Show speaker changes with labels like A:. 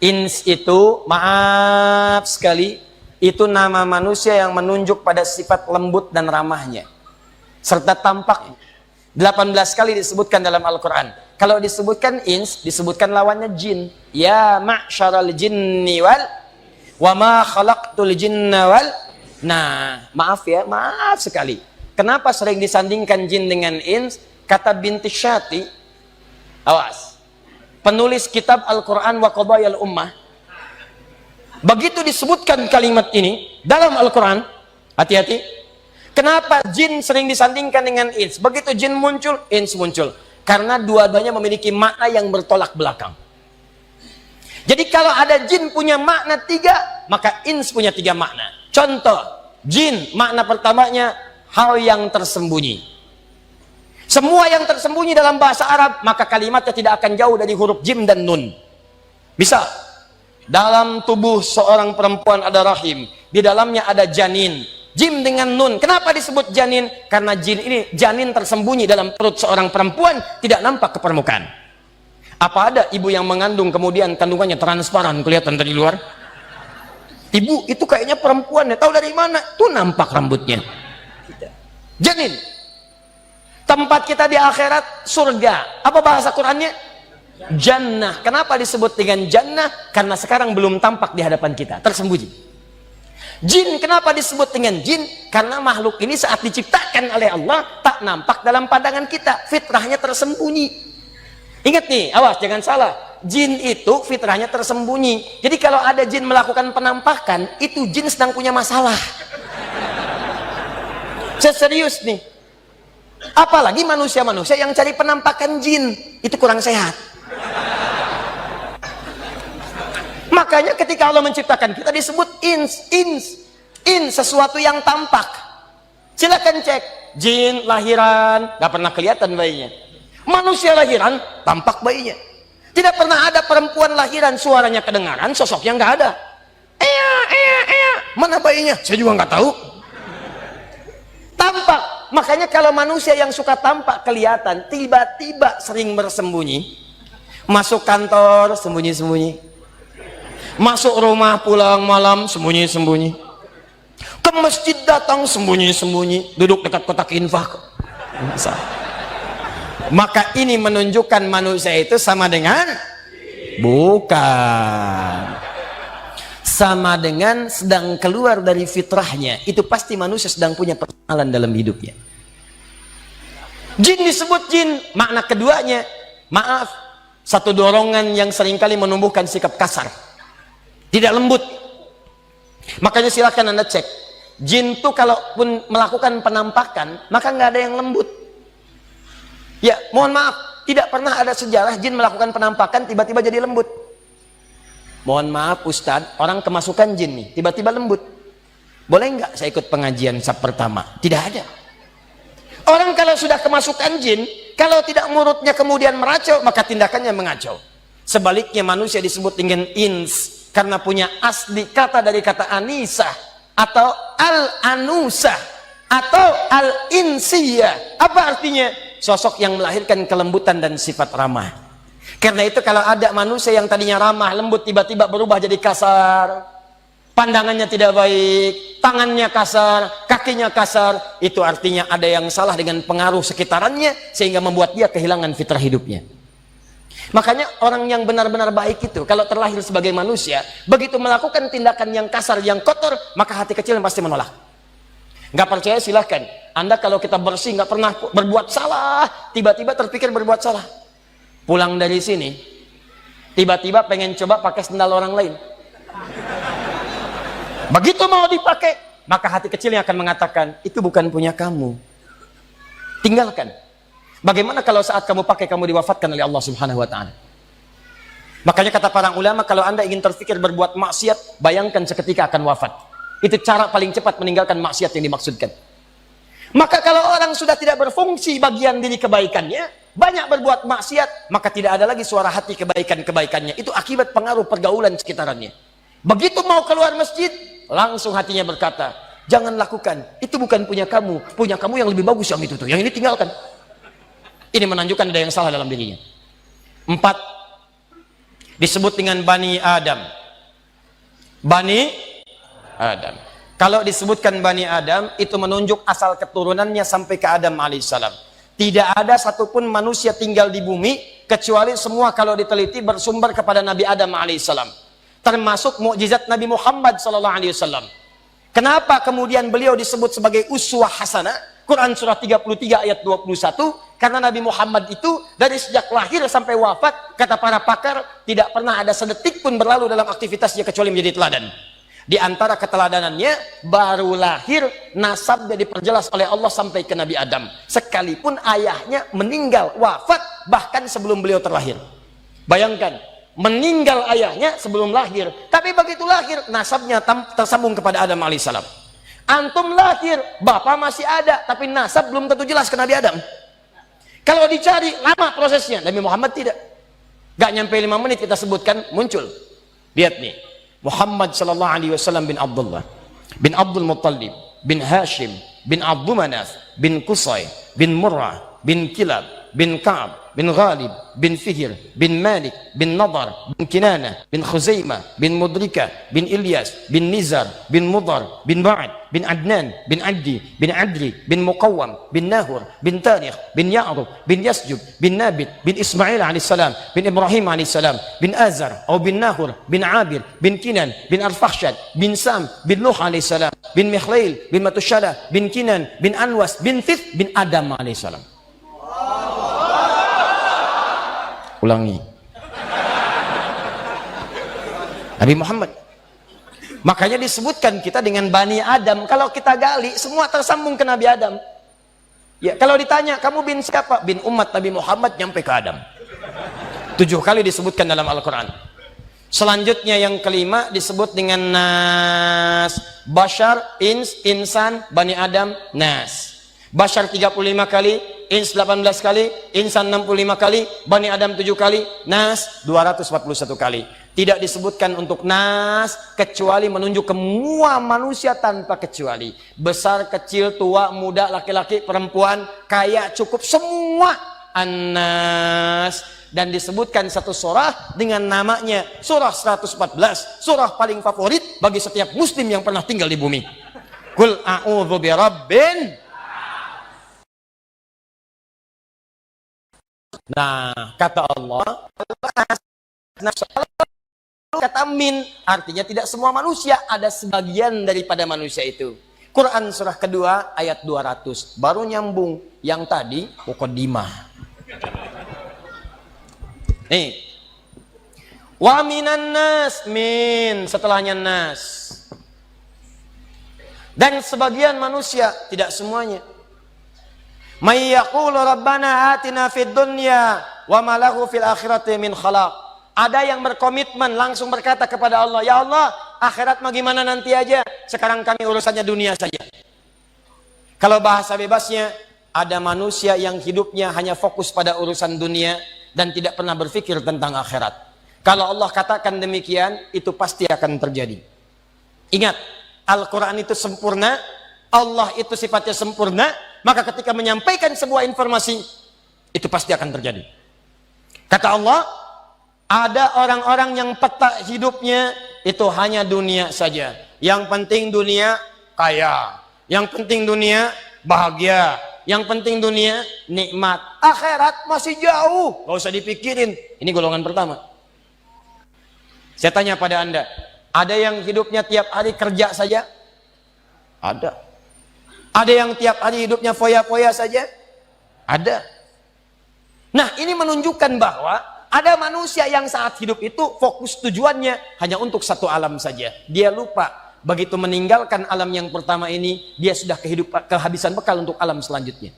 A: Ins itu, maaf sekali, itu nama manusia yang menunjuk pada sifat lembut dan ramahnya serta tampak. 18 kali disebutkan dalam Al-Quran. Kalau disebutkan ins, disebutkan lawannya jin. Ya ma'syaral jinni wal wa ma khalaqtul jinna wal. Nah, maaf ya, maaf sekali. Kenapa sering disandingkan jin dengan ins? Kata Binti Syati, awas, penulis kitab Al-Quran wa Qadayal Ummah, begitu disebutkan kalimat ini dalam Al-Quran, hati-hati. Kenapa jin sering disandingkan dengan ins? Begitu jin muncul, ins muncul. Karena dua-duanya memiliki makna yang bertolak belakang. Jadi kalau ada jin punya makna 3, maka ins punya 3 makna. Contoh, jin makna pertamanya hal yang tersembunyi. Semua yang tersembunyi dalam bahasa Arab, maka kalimatnya tidak akan jauh dari huruf jim dan nun. Bisa. Dalam tubuh seorang perempuan ada rahim, di dalamnya ada janin. Jim dengan nun. Kenapa disebut janin? Karena jin ini, janin tersembunyi dalam perut seorang perempuan, tidak nampak ke permukaan. Apa ada ibu yang mengandung kemudian kandungannya transparan kelihatan dari luar? Ibu itu kayaknya perempuan ya, tahu dari mana? Tuh nampak rambutnya. Janin. Tempat kita di akhirat surga. Apa bahasa Qurannya? Jannah. Kenapa disebut dengan jannah? Karena sekarang belum tampak di hadapan kita, tersembunyi. Jin kenapa disebut dengan jin? Karena makhluk ini saat diciptakan oleh Allah tak nampak dalam pandangan kita, fitrahnya tersembunyi. Ingat nih, awas jangan salah. Jin itu fitrahnya tersembunyi. Jadi kalau ada jin melakukan penampakan, itu jin sedang punya masalah. Saya serius nih. Apalagi manusia-manusia yang cari penampakan jin, itu kurang sehat. Makanya ketika Allah menciptakan kita disebut ins, sesuatu yang tampak. Silakan cek, jin lahiran gak pernah kelihatan bayinya. Manusia lahiran tampak bayinya. Tidak pernah ada perempuan lahiran suaranya kedengaran, sosoknya nggak ada. Mana bayinya? Saya juga nggak tahu. Tampak. Makanya kalau manusia yang suka tampak kelihatan, tiba-tiba sering bersembunyi. Masuk kantor sembunyi-sembunyi, masuk rumah pulang malam sembunyi-sembunyi, ke masjid datang sembunyi-sembunyi, duduk dekat kotak infak. Maka ini menunjukkan manusia itu sama dengan bukan, sama dengan sedang keluar dari fitrahnya. Itu pasti manusia sedang punya persoalan dalam hidupnya. Jin disebut jin, makna keduanya, maaf, satu dorongan yang seringkali menumbuhkan sikap kasar, tidak lembut. Makanya silakan Anda cek, jin itu kalaupun melakukan penampakan, maka nggak ada yang lembut. Ya, mohon maaf, tidak pernah ada sejarah jin melakukan penampakan tiba-tiba jadi lembut. Mohon maaf Ustadz, orang kemasukan jin nih, tiba-tiba lembut. Boleh nggak saya ikut pengajian sab pertama? Tidak ada. Orang kalau sudah kemasukan jin, kalau tidak mulutnya kemudian meracau, maka tindakannya mengacau. Sebaliknya manusia disebut dengan ins, karena punya asli kata dari kata anisah, atau al-anusah, atau al-insiyah. Apa artinya? Sosok yang melahirkan kelembutan dan sifat ramah. Karena itu kalau ada manusia yang tadinya ramah, lembut, tiba-tiba berubah jadi kasar, pandangannya tidak baik, tangannya kasar, kakinya kasar, itu artinya ada yang salah dengan pengaruh sekitarannya, sehingga membuat dia kehilangan fitrah hidupnya. Makanya orang yang benar-benar baik itu, kalau terlahir sebagai manusia, begitu melakukan tindakan yang kasar, yang kotor, maka hati kecil pasti menolak. Nggak percaya silahkan. Anda kalau kita bersih nggak pernah berbuat salah, tiba-tiba terpikir berbuat salah, pulang dari sini tiba-tiba pengen coba pakai sendal orang lain. Begitu mau dipakai, maka hati kecilnya akan mengatakan itu bukan punya kamu, tinggalkan. Bagaimana kalau saat kamu pakai kamu diwafatkan oleh Allah Subhanahu wa Ta'ala? Makanya kata para ulama, kalau Anda ingin terfikir berbuat maksiat, bayangkan seketika akan wafat. Itu cara paling cepat meninggalkan maksiat yang dimaksudkan. Maka kalau orang sudah tidak berfungsi bagian diri kebaikannya, banyak berbuat maksiat, maka tidak ada lagi suara hati kebaikan-kebaikannya. Itu akibat pengaruh pergaulan sekitarannya. Begitu mau keluar masjid, langsung hatinya berkata, jangan lakukan, itu bukan punya kamu yang lebih bagus yang itu tuh, yang ini tinggalkan. Ini menunjukkan ada yang salah dalam dirinya. 4, disebut dengan Bani Adam. Bani Adam. Kalau disebutkan Bani Adam, itu menunjuk asal keturunannya sampai ke Adam alaihissalam. Tidak ada satupun manusia tinggal di bumi, kecuali semua kalau diteliti bersumber kepada Nabi Adam alaihissalam. Termasuk mukjizat Nabi Muhammad SAW. Kenapa kemudian beliau disebut sebagai uswah hasanah? Quran surah 33 ayat 21, karena Nabi Muhammad itu dari sejak lahir sampai wafat, kata para pakar, tidak pernah ada sedetik pun berlalu dalam aktivitasnya kecuali menjadi teladan. Di antara keteladanannya, baru lahir, nasabnya diperjelas oleh Allah sampai ke Nabi Adam. Sekalipun ayahnya meninggal, wafat, bahkan sebelum beliau terlahir. Bayangkan, meninggal ayahnya sebelum lahir, tapi begitu lahir, nasabnya tersambung kepada Adam alaihissalam. Antum lahir, bapak masih ada, tapi nasab belum tentu jelas ke Nabi Adam. Kalau dicari, lama prosesnya. Nabi Muhammad tidak. Gak nyampe 5 menit kita sebutkan, muncul. Lihat nih, Muhammad sallallahu alaihi wasallam bin Abdullah, bin Abdul Muttalib, bin Hashim, bin Abdul Manaf, bin Qusay, bin Murrah, bin Kilab, bin Ka'ab, bin Ghalib, bin Fihr, bin Malik, bin Nadar, bin Kinanah, bin Khuzaimah, bin Mudrika, bin Ilyas, bin Nizar, bin Mudar, bin Ba'ad, bin Adnan, bin Addi, bin Adri, bin Muqawwam, bin Nahur, bin Tarikh, bin Ya'rub, bin Yasjub, bin Nabit, bin Ismail alaihissalam, bin Ibrahim alaihissalam, bin Azar, atau bin Nahur, bin Abir, bin Kinan, bin Arfakhshad, bin Sam, bin Nuh alaihissalam, bin Mikhlail, bin Matushalah, bin Kinan, bin Anwas, bin Thith, bin Adam alaihissalam. Ulangi. Nabi Muhammad. Makanya disebutkan kita dengan Bani Adam. Kalau kita gali, semua tersambung ke Nabi Adam. Ya, kalau ditanya, kamu bin siapa? Bin umat Nabi Muhammad, nyampe ke Adam. 7 kali disebutkan dalam Al-Quran. Selanjutnya yang kelima disebut dengan Nas. Bashar, Ins, Insan, Bani Adam, Nas. Bashar 35 kali, Ins 18 kali, Insan 65 kali, Bani Adam 7 kali, Nas 241 kali. Tidak disebutkan untuk Nas kecuali menunjuk semua manusia tanpa kecuali. Besar, kecil, tua, muda, laki-laki, perempuan, kaya, cukup, semua An-Nas. Dan disebutkan satu surah dengan namanya surah 114, surah paling favorit bagi setiap muslim yang pernah tinggal di bumi. Qul a'udzu birabbin. Nah, kata Allah, kata min, artinya tidak semua manusia, ada sebagian daripada manusia itu. Quran surah kedua ayat 200, baru nyambung yang tadi muqaddimah. Nih, wa minan nas, min, setelahnya nas. Dan sebagian manusia, tidak semuanya. May yaqulu rabbana atina fid dunya wa ma lahu fil akhirati min khalaq. Ada yang berkomitmen langsung berkata kepada Allah, ya Allah, akhirat mah gimana nanti aja, sekarang kami urusannya dunia saja. Kalau bahasa bebasnya, ada manusia yang hidupnya hanya fokus pada urusan dunia dan tidak pernah berpikir tentang akhirat. Kalau Allah katakan demikian, itu pasti akan terjadi. Ingat, Al-Quran itu sempurna, Allah itu sifatnya sempurna, maka ketika menyampaikan sebuah informasi, itu pasti akan terjadi. Kata Allah, ada orang-orang yang peta hidupnya itu hanya dunia saja. Yang penting dunia kaya, yang penting dunia bahagia, yang penting dunia nikmat. Akhirat masih jauh, gak usah dipikirin. Ini golongan pertama. Saya tanya pada Anda, ada yang hidupnya tiap hari kerja saja? Ada. Ada yang tiap hari hidupnya foya-foya saja? Ada. Nah, ini menunjukkan bahwa ada manusia yang saat hidup itu fokus tujuannya hanya untuk satu alam saja. Dia lupa, begitu meninggalkan alam yang pertama ini, dia sudah kehabisan bekal untuk alam selanjutnya.